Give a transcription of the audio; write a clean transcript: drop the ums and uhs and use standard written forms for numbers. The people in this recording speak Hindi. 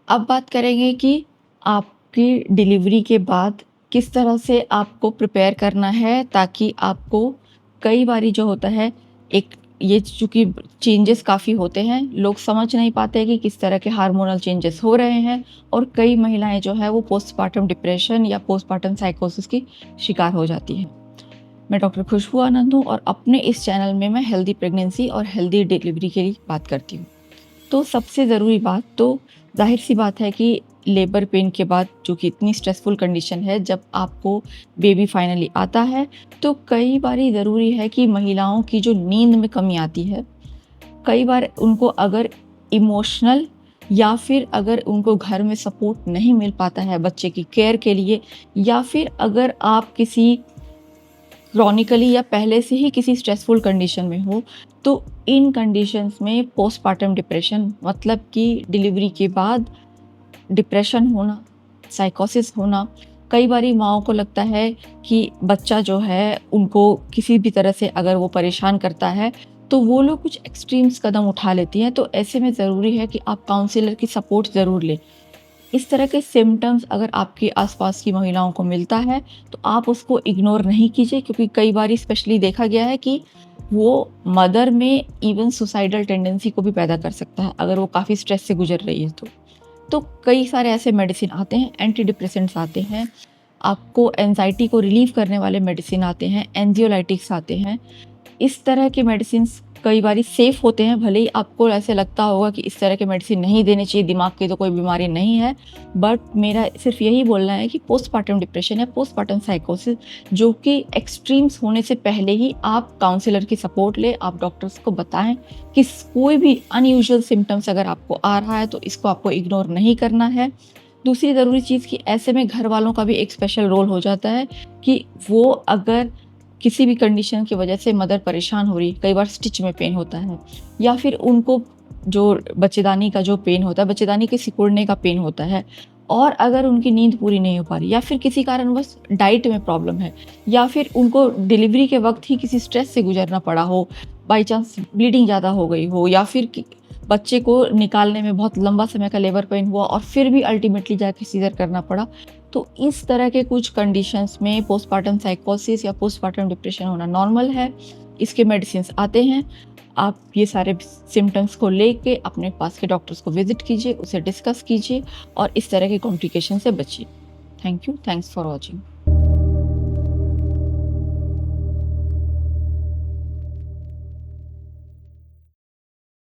अब बात करेंगे कि आपकी डिलीवरी के बाद किस तरह से आपको प्रिपेयर करना है ताकि आपको कई बारी जो होता है एक ये चूँकि चेंजेस काफ़ी होते हैं, लोग समझ नहीं पाते कि किस तरह के हार्मोनल चेंजेस हो रहे हैं और कई महिलाएँ जो है वो पोस्टपार्टम डिप्रेशन या पोस्टपार्टम साइकोसिस की शिकार हो जाती हैं। मैं डॉक्टर खुशबू आनंद हूँ और अपने इस चैनल में मैं हेल्दी प्रेगनेंसी और हेल्दी डिलीवरी के लिए बात करती हूँ। तो सबसे ज़रूरी बात तो ज़ाहिर-सी बात है कि लेबर पेन के बाद जो कि इतनी स्ट्रेसफुल कंडीशन है, जब आपको बेबी फाइनली आता है, तो कई बारी ज़रूरी है कि महिलाओं की जो नींद में कमी आती है, कई बार उनको अगर इमोशनल या फिर अगर उनको घर में सपोर्ट नहीं मिल पाता है बच्चे की केयर के लिए या फिर अगर आप किसी क्रॉनिकली या पहले से ही किसी स्ट्रेसफुल कंडीशन में हो, तो इन कंडीशंस में पोस्टपार्टम डिप्रेशन मतलब कि डिलीवरी के बाद डिप्रेशन होना, साइकोसिस होना, कई बारी माँओं को लगता है कि बच्चा जो है उनको किसी भी तरह से अगर वो परेशान करता है, तो वो लोग कुछ एक्सट्रीम्स कदम उठा लेती हैं। तो ऐसे में ज़रूरी है कि आप काउंसलर की सपोर्ट ज़रूर लें। इस तरह के सिम्पटम्स अगर आपके आसपास की महिलाओं को मिलता है, तो आप उसको इग्नोर नहीं कीजिए क्योंकि कई बारी स्पेशली देखा गया है कि वो मदर में इवन सुसाइडल टेंडेंसी को भी पैदा कर सकता है, अगर वो काफ़ी स्ट्रेस से गुज़र रही है तो। तो कई सारे ऐसे मेडिसिन आते हैं, एंटी डिप्रेसेंट्स आते हैं, आपको एंग्ज़ायटी को रिलीव करने वाले मेडिसिन आते हैं, एंग्ज़ियोलाइटिक्स आते हैं। इस तरह के मेडिसिन्स कई बारी सेफ़ होते हैं, भले ही आपको ऐसे लगता होगा कि इस तरह के मेडिसिन नहीं देने चाहिए, दिमाग की तो कोई बीमारी नहीं है। बट मेरा सिर्फ़ यही बोलना है कि पोस्टपार्टम डिप्रेशन या पोस्टपार्टम साइकोसिस जो कि एक्सट्रीम्स होने से पहले ही आप काउंसलर की सपोर्ट लें, आप डॉक्टर्स को बताएँ कि कोई भी अनयूजुअल सिम्पटम्स अगर आपको आ रहा है, तो इसको आपको इग्नोर नहीं करना है। दूसरी ज़रूरी चीज़ कि ऐसे में घर वालों का भी एक स्पेशल रोल हो जाता है कि वो अगर किसी भी कंडीशन की वजह से मदर परेशान हो रही है, कई बार स्टिच में पेन होता है या फिर उनको जो बच्चेदानी का जो पेन होता है, बच्चेदानी के सिकुड़ने का पेन होता है और अगर उनकी नींद पूरी नहीं हो पा रही या फिर किसी कारणवश डाइट में प्रॉब्लम है या फिर उनको डिलीवरी के वक्त ही किसी स्ट्रेस से गुजरना पड़ा हो, बाई चांस ब्लीडिंग ज़्यादा हो गई हो या फिर बच्चे को निकालने में बहुत लंबा समय का लेबर पेन हुआ और फिर भी अल्टीमेटली जाके सीज़र करना पड़ा। तो इस तरह के कुछ कंडीशंस में पोस्टपार्टम साइकोसिस या पोस्टपार्टम डिप्रेशन होना नॉर्मल है। इसके मेडिसिन्स आते हैं। आप ये सारे सिम्पटम्स को लेके अपने पास के डॉक्टर्स को विज़िट कीजिए, उसे डिस्कस कीजिए और इस तरह के कॉम्प्लिकेशन से बचिए। Thank you. Thanks for watching.